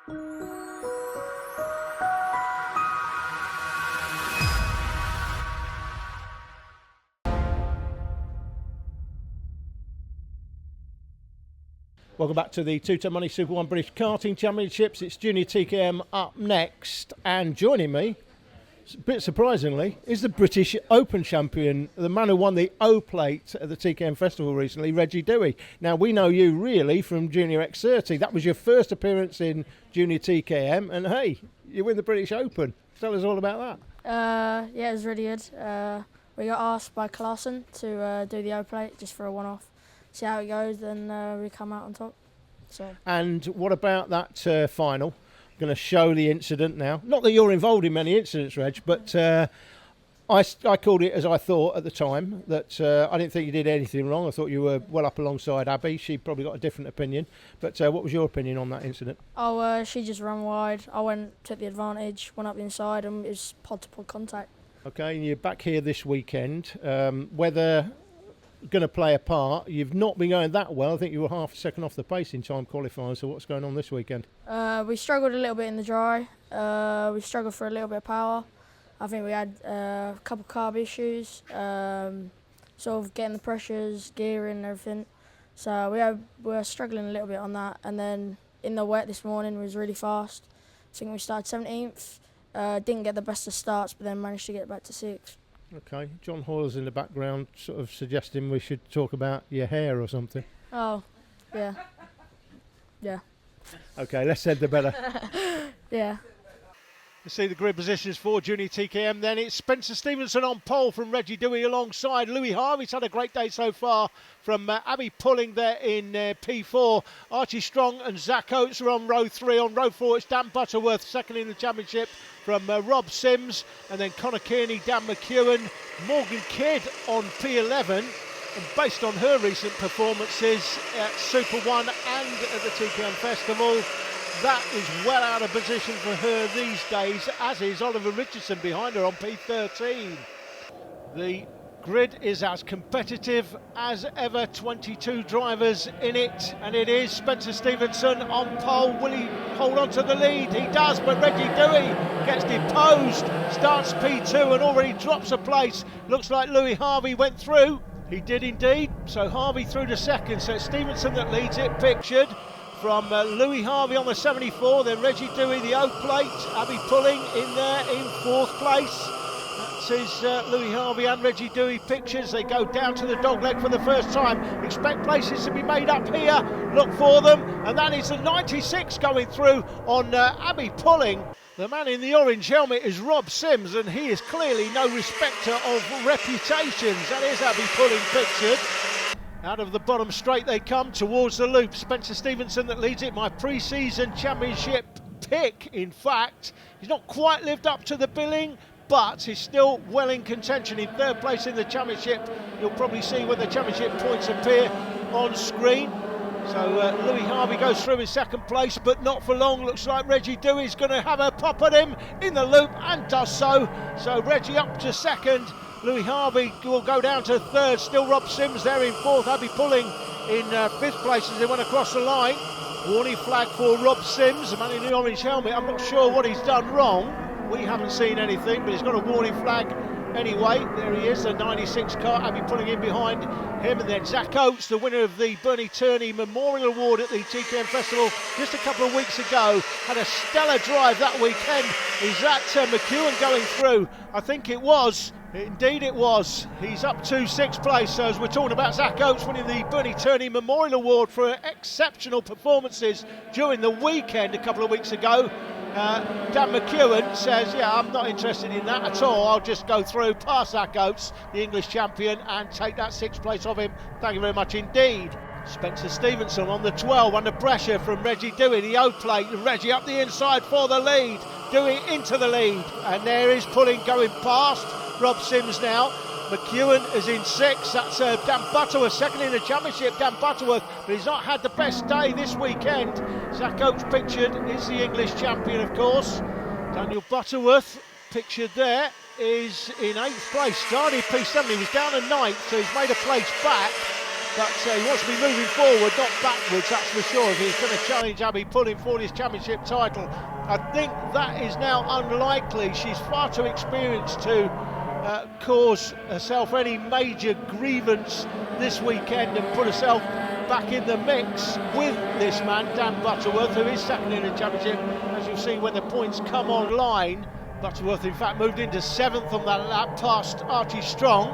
Welcome back to the Two-Ton Money Super 1 British Karting Championships. It's Junior TKM up next, and joining me, a bit surprisingly, is the British Open champion, the man who won the O-Plate at the TKM Festival recently, Reggie Dewey. Now, we know you really from Junior X30. That was your first appearance in Junior TKM, and hey, you win the British Open. Tell us all about that. Yeah, it was really good. We got asked by Clarkson to do the O-Plate just for a one-off. See how it goes, then we come out on top. So. And what about that final? I'm going to show the incident now. Not that you're involved in many incidents, Reg, but I called it as I thought at the time, that I didn't think you did anything wrong. I thought you were well up alongside Abby. She probably got a different opinion. But what was your opinion on that incident? She just ran wide. I took the advantage, went up the inside, and it was pod-to-pod contact. Okay, and you're back here this weekend. Weather going to play a part. You've not been going that well. I think you were half a second off the pace in time qualifying. So what's going on this weekend? We struggled a little bit in the dry. We struggled for a little bit of power. I think we had a couple carb issues, sort of getting the pressures, gearing and everything. So we were struggling a little bit on that. And then in the wet this morning was really fast. I think we started 17th. Didn't get the best of starts, but then managed to get back to 6th. Okay, John Hoyle's in the background sort of suggesting we should talk about your hair or something. Oh, yeah. Yeah. Okay, less said the better. Yeah. Let's see the grid positions for Junior TKM then. It's Spencer Stevenson on pole from Reggie Dewey alongside Louis Harvey's had a great day so far from Abby Pulling there in P4. Archie Strong and Zach Oates are on row 3. On row 4 it's Dan Butterworth second in the championship from Rob Sims, and then Connor Kearney, Dan McEwen, Morgan Kidd on P11. And based on her recent performances at Super 1 and at the TKM Festival, that is well out of position for her these days, as is Oliver Richardson behind her on P13. The grid is as competitive as ever, 22 drivers in it, and it is Spencer Stevenson on pole. Will he hold on to the lead? He does, but Reggie Dewey gets deposed, starts P2 and already drops a place. Looks like Louis Harvey went through. He did indeed, so Harvey through to second, so it's Stevenson that leads it, pictured from Louis Harvey on the 74, then Reggie Dewey, the O-Plate, Abby Pulling in there in 4th place. That is Louis Harvey and Reggie Dewey pictures. They go down to the dogleg for the first time. Expect places to be made up here. Look for them, and that is the 96 going through on Abby Pulling. The man in the orange helmet is Rob Sims, and he is clearly no respecter of reputations. That is Abby Pulling pictured. Out of the bottom straight they come towards the loop. Spencer Stevenson that leads it, my pre-season championship pick, in fact. He's not quite lived up to the billing, but he's still well in contention in 3rd place in the championship. You'll probably see when the championship points appear on screen. So Louis Harvey goes through in 2nd place, but not for long. Looks like Reggie Dewey's going to have a pop at him in the loop, and does so. So Reggie up to 2nd. Louis Harvey will go down to 3rd. Still Rob Sims there in 4th. Abby Pulling in 5th place as they went across the line. Warning flag for Rob Sims, the man in the orange helmet. I'm not sure what he's done wrong. We haven't seen anything, but he's got a warning flag anyway. There he is, the 96 car. Abby Pulling in behind him. And then Zach Oates, the winner of the Bernie Turney Memorial Award at the TKM Festival just a couple of weeks ago, had a stellar drive that weekend. Is that McEwen going through? I think it was. Indeed it was. He's up to 6th place. So as we're talking about Zach Oates winning the Bernie Turney Memorial Award for exceptional performances during the weekend a couple of weeks ago, Dan McEwen says, yeah, I'm not interested in that at all. I'll just go through past Zach Oates, the English champion, and take that 6th place off him. Thank you very much indeed. Spencer Stevenson on the 12 under pressure from Reggie Dewey, the O-Plate. Reggie up the inside for the lead. Dewey into the lead, and there is Pulling going past Rob Sims now. McEwen is in 6th. That's Dan Butterworth, 2nd in the championship. Dan Butterworth, but he's not had the best day this weekend. Zach Oates pictured is the English champion, of course. Daniel Butterworth pictured there is in 8th place. Started P7, he was down at 9th, so he's made a place back. but he wants to be moving forward, not backwards, that's for sure, if he's going to challenge Abby Pulling for this championship title. I think that is now unlikely. She's far too experienced to cause herself any major grievance this weekend and put herself back in the mix with this man, Dan Butterworth, who is second in the championship. As you'll see when the points come online, Butterworth in fact moved into 7th on that lap past Archie Strong,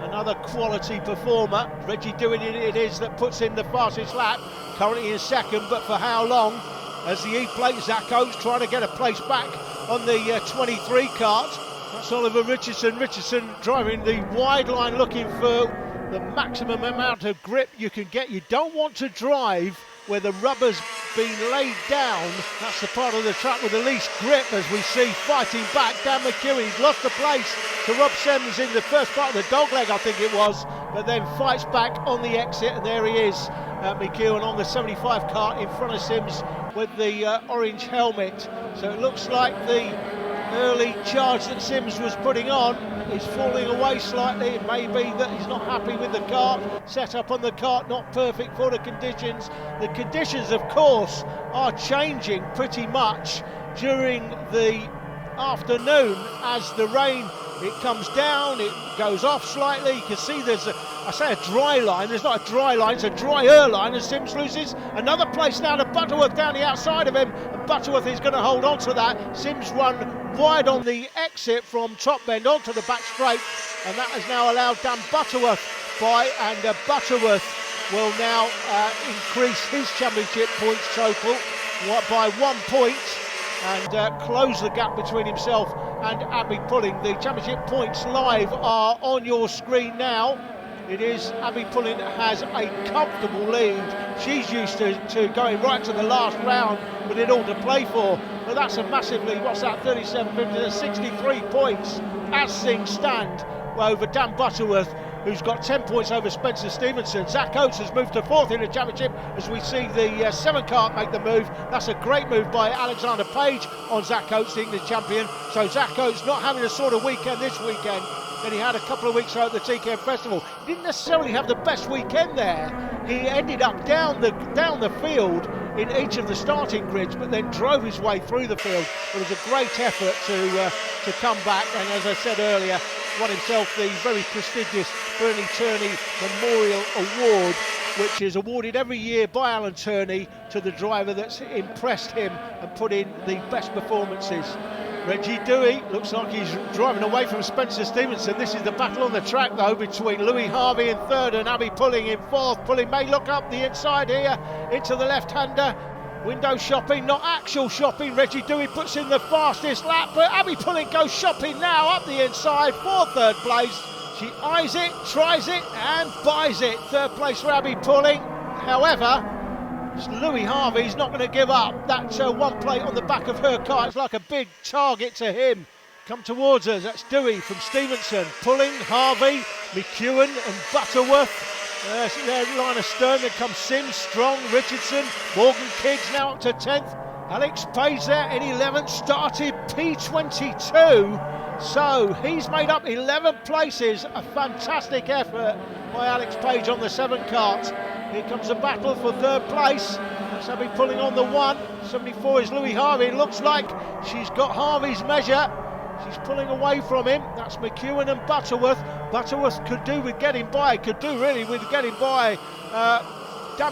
another quality performer. Reggie Dewey it is that puts in the fastest lap, currently in 2nd, but for how long? As the E-plate, Zach Oates trying to get a place back on the 23 kart. That's Oliver Richardson. Richardson driving the wide line, looking for the maximum amount of grip you can get. You don't want to drive where the rubber's been laid down. That's the part of the track with the least grip, as we see fighting back. Dan McEwen, he's lost the place to Rob Sims in the first part of the dogleg, I think it was, but then fights back on the exit, and there he is, McEwen on the 75 kart in front of Sims with the orange helmet. So it looks like the early charge that Sims was putting on is falling away slightly. It may be that he's not happy with the kart, set up on the kart, not perfect for the conditions. The conditions, of course, are changing pretty much during the afternoon as the rain, it comes down, it goes off slightly. You can see there's a dry line. There's not a dry line, it's a drier line, and Sims loses another place now to Butterworth down the outside of him, and Butterworth is going to hold on to that. Sims run wide on the exit from top bend onto the back straight, and that has now allowed Dan Butterworth by, and Butterworth will now increase his championship points total by 1 point and close the gap between himself and Abby Pulling. The championship points live are on your screen now. It is Abby Pulling has a comfortable lead. She's used to going right to the last round with it all to play for. But that's a massive lead. What's that? 37.50, 63 points as things stand over Dan Butterworth, who's got 10 points over Spencer Stevenson. Zach Oates has moved to 4th in the championship as we see the 7 kart make the move. That's a great move by Alexander Page on Zach Oates, the English champion. So Zach Oates not having a sort of weekend this weekend than he had a couple of weeks ago at the TKM Festival. He didn't necessarily have the best weekend there. He ended up down the field in each of the starting grids, but then drove his way through the field. It was a great effort to come back, and as I said earlier, won himself the very prestigious Bernie Turney Memorial Award, which is awarded every year by Alan Turney to the driver that's impressed him and put in the best performances. Reggie Dewey looks like he's driving away from Spencer Stevenson. This is the battle on the track though between Louis Harvey in 3rd and Abby Pulling in 4th. Pulling may look up the inside here into the left-hander. Window shopping, not actual shopping. Reggie Dewey puts in the fastest lap, but Abby Pulling goes shopping now up the inside for 3rd place. She eyes it, tries it and buys it. 3rd place for Abby Pulling. However, Louis Harvey's not going to give up. That 1 plate on the back of her car, it's like a big target to him. Come towards us, that's Dewey from Stevenson. Pulling, Harvey, McEwen and Butterworth. Their line of stern, then comes Sims, Strong, Richardson, Morgan Kiggs now up to 10th. Alex Page there in 11th, started P22. So he's made up 11 places. A fantastic effort by Alex Page on the 7 kart. Here comes a battle for 3rd place. That's Abby Pulling on the 1. 74 is Louis Harvey. It looks like she's got Harvey's measure. She's pulling away from him. That's McEwen and Butterworth. Butterworth could do with getting by, Dan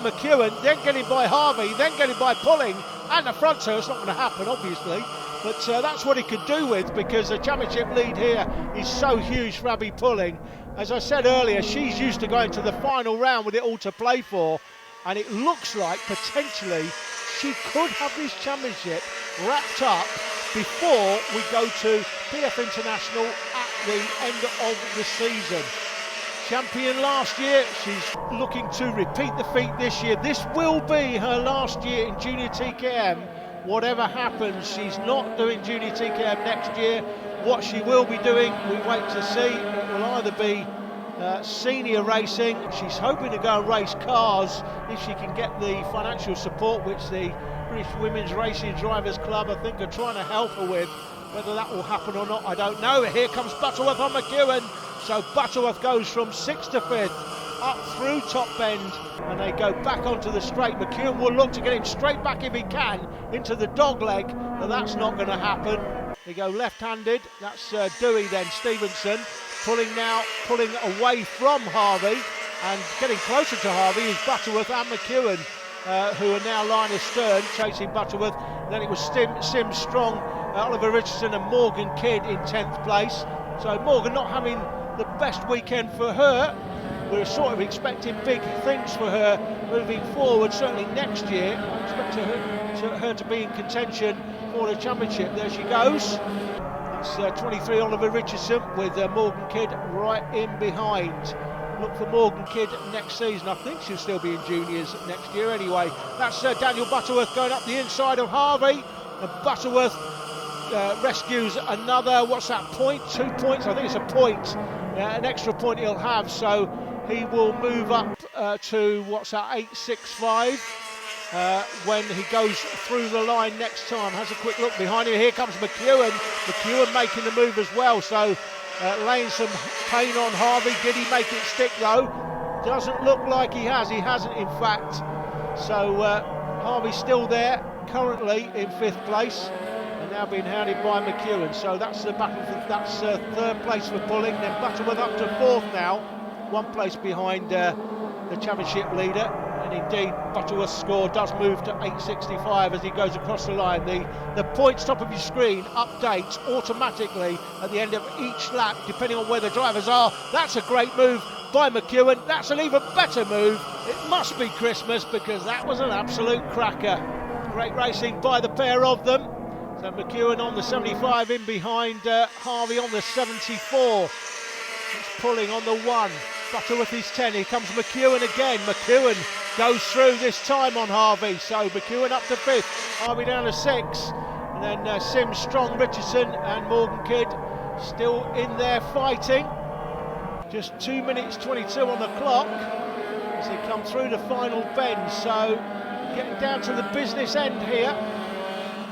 McEwen, then getting by Harvey, then getting by Pulling, and the front two. It's not going to happen, obviously, but that's what he could do with, because the championship lead here is so huge for Abby Pulling. As I said earlier, she's used to going to the final round with it all to play for, and it looks like potentially she could have this championship wrapped up before we go to PF International at the end of the season. Champion last year, she's looking to repeat the feat this year. This will be her last year in Junior TKM. Whatever happens, she's not doing Junior TKM next year. What she will be doing, we wait to see. It will either be senior racing. She's hoping to go and race cars if she can get the financial support which the British Women's Racing Drivers Club, I think, are trying to help her with. Whether that will happen or not, I don't know. Here comes Butterworth on McEwen. So Butterworth goes from 6th to 5th. up through top bend, and they go back onto the straight. McEwen will look to get him straight back if he can into the dog leg, but that's not going to happen. They go left-handed. That's Dewey then, Stevenson, pulling away from Harvey, and getting closer to Harvey is Butterworth and McEwen, who are now line astern, chasing Butterworth. Then it was Sims Strong, Oliver Richardson and Morgan Kidd in 10th place. So Morgan not having the best weekend for her. We're sort of expecting big things for her moving forward, certainly next year. I expect her to be in contention for the championship. There she goes. It's 23 Oliver Richardson with Morgan Kidd right in behind. Look for Morgan Kidd next season. I think she'll still be in juniors next year anyway. That's Daniel Butterworth going up the inside of Harvey, and Butterworth rescues another, what's that, point? 2 points? I think it's a point, an extra point he'll have, so he will move up to, what's that, 8.65 when he goes through the line next time. Has a quick look behind him. Here comes McEwen making the move as well, so laying some pain on Harvey. Did he make it stick though? Doesn't look like he has. He hasn't, in fact. So Harvey's still there, currently in 5th place, and now being hounded by McEwen. So that's the battle for, that's 3rd place for pulling. Then Butterworth up to 4th now, 1 place behind the championship leader. And indeed, Butterworth's score does move to 8.65 as he goes across the line. The points top of your screen updates automatically at the end of each lap, depending on where the drivers are. That's a great move by McEwen. That's an even better move. It must be Christmas, because that was an absolute cracker. Great racing by the pair of them. So McEwen on the 75 in behind Harvey on the 74. It's pulling on the 1. Butterworth is 10. Here comes McEwen again. McEwen goes through this time on Harvey. So McEwen up to 5th. Harvey down to 6. And then Sims, Strong, Richardson and Morgan Kidd still in there fighting. Just 2 minutes 22 on the clock as they come through the final bend. So getting down to the business end here.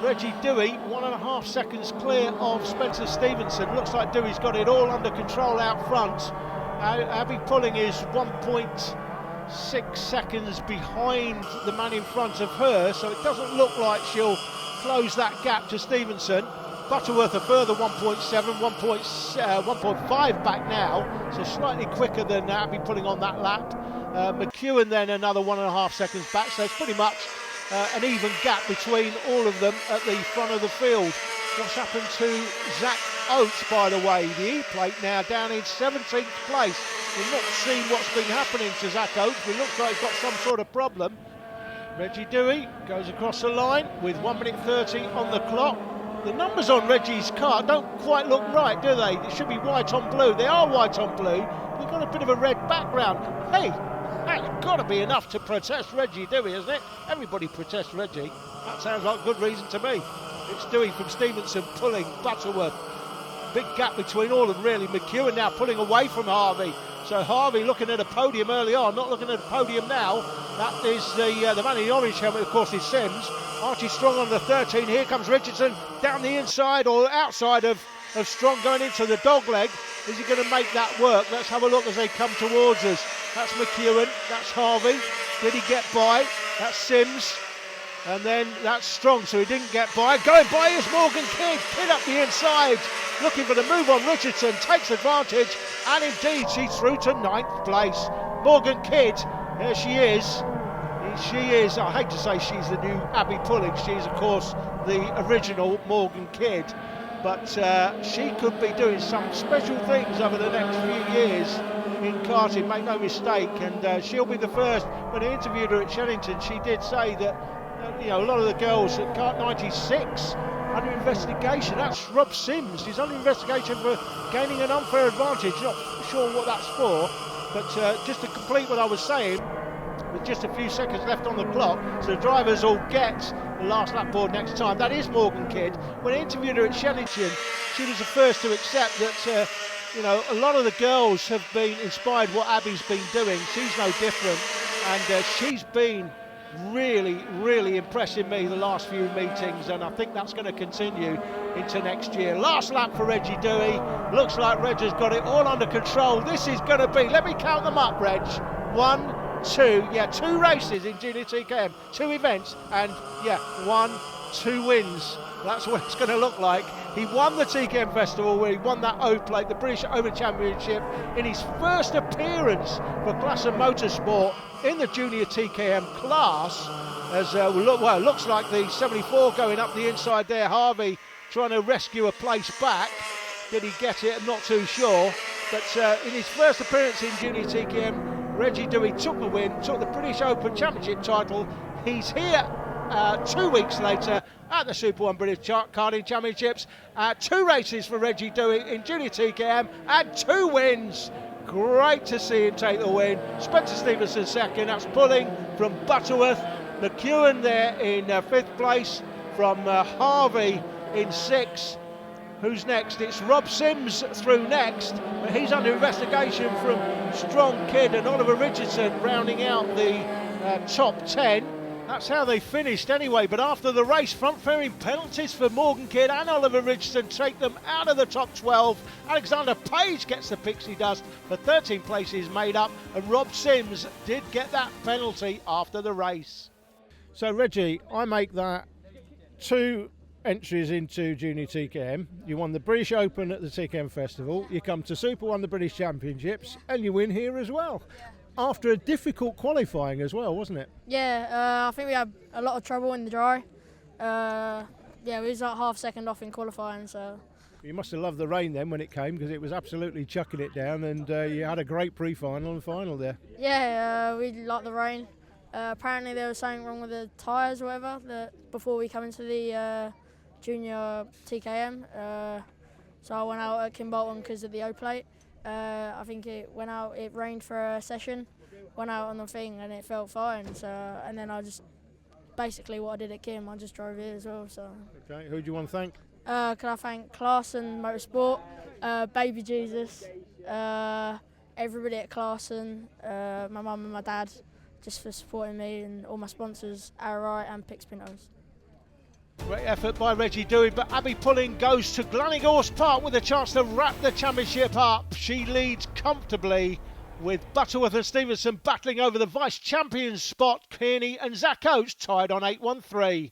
Reggie Dewey, 1.5 seconds clear of Spencer Stevenson. Looks like Dewey's got it all under control out front. Abby Pulling is 1.6 seconds behind the man in front of her, so it doesn't look like she'll close that gap to Stevenson. Butterworth a further 1.7, 1.5 back now, so slightly quicker than Abby Pulling on that lap. McEwen then another 1.5 seconds back, so it's pretty much an even gap between all of them at the front of the field. What's happened to Zach Oates, by the way? The E-plate now down in 17th place. We've not seen what's been happening to Zach Oates. It looks like he's got some sort of problem. Reggie Dewey goes across the line with 1 minute 30 on the clock. The numbers on Reggie's car don't quite look right, do they? It should be white on blue. They are white on blue. They've got a bit of a red background. Hey, that's got to be enough to protest Reggie Dewey, isn't it? Everybody protests Reggie. That sounds like good reason to me. It's Dewey from Stevenson pulling Butterworth. Big gap between all of them, really. McEwen now pulling away from Harvey. So Harvey looking at a podium early on, not looking at a podium now. That is the man in the orange helmet, of course, is Sims. Archie Strong on the 13. Here comes Richardson down the inside or outside of Strong going into the dog leg. Is he going to make that work? Let's have a look as they come towards us. That's McEwen, that's Harvey. Did he get by? That's Sims. And then that's Strong, so he didn't get by. Going by is Morgan Kidd. Kidd up the inside, looking for the move on Richardson, takes advantage, and indeed she's through to 9th place. Morgan Kidd, there she is. She is, I hate to say she's the new Abby Pulling. She's, of course, the original Morgan Kidd. But she could be doing some special things over the next few years in karting, make no mistake. And she'll be the first. When I interviewed her at Shellington, she did say that a lot of the girls at Kart 96 under investigation. That's Rob Sims. He's under investigation for gaining an unfair advantage. Not sure what that's for, but just to complete what I was saying, with just a few seconds left on the clock, so the drivers all get the last lap board next time. That is Morgan Kidd. When I interviewed her at Shellington, she was the first to accept that a lot of the girls have been inspired what Abby's been doing. She's no different, and she's been really impressing me the last few meetings, and I think that's going to continue into next year. Last lap for Reggie Dewey. Looks like Reg has got it all under control. This is going to be, let me count them up, Reg. Two races in Junior TKM, 2 events, and 2 wins. That's what it's going to look like. He won the TKM Festival where he won that O-Plate, the British Open Championship, in his first appearance for Class and Motorsport in the Junior TKM class. As it looks like the 74 going up the inside there. Harvey trying to rescue a place back. Did he get it? I'm not too sure. But in his first appearance in Junior TKM, Reggie Dewey took the win, took the British Open Championship title. He's here 2 weeks later at the Super 1 British Karting Championships. 2 races for Reggie Dewey in Junior TKM and 2 wins. Great to see him take the win. Spencer Stevenson second. That's pulling from Butterworth. McEwen there in 5th place, from Harvey in 6th. Who's next? It's Rob Sims through next, but he's under investigation from Strong Kid and Oliver Richardson rounding out the top 10. That's how they finished anyway, but after the race, front fairing penalties for Morgan Kidd and Oliver Richardson take them out of the top 12. Alexander Page gets the pixie dust for 13 places made up, and Rob Sims did get that penalty after the race. So Reggie, I make that 2 entries into Junior TKM. You won the British Open at the TKM Festival, you come to Super 1 the British Championships, and you win here as well. Yeah. After a difficult qualifying as well, wasn't it? Yeah, I think we had a lot of trouble in the dry. We was like half second off in qualifying, so. You must have loved the rain then when it came, because it was absolutely chucking it down, and you had a great pre-final and final there. Yeah, we liked the rain. Apparently there was something wrong with the tyres or whatever before we come into the Junior TKM. So I went out at Kimbolton because of the O-Plate. I think it rained for a session, went out on the thing and it felt fine. So, and then I just, basically what I did at Kim, I just drove here as well. So. Okay, who do you want to thank? Can I thank Clarkson Motorsport, Baby Jesus, everybody at Clarkson, my mum and my dad, just for supporting me, and all my sponsors, Arrowright and Pix Pintos. Great effort by Reggie Dewey, but Abby Pulling goes to Glanigorse Park with a chance to wrap the championship up. She leads comfortably, with Butterworth and Stevenson battling over the vice-champion spot. Kearney and Zach Oates tied on 8-1-3.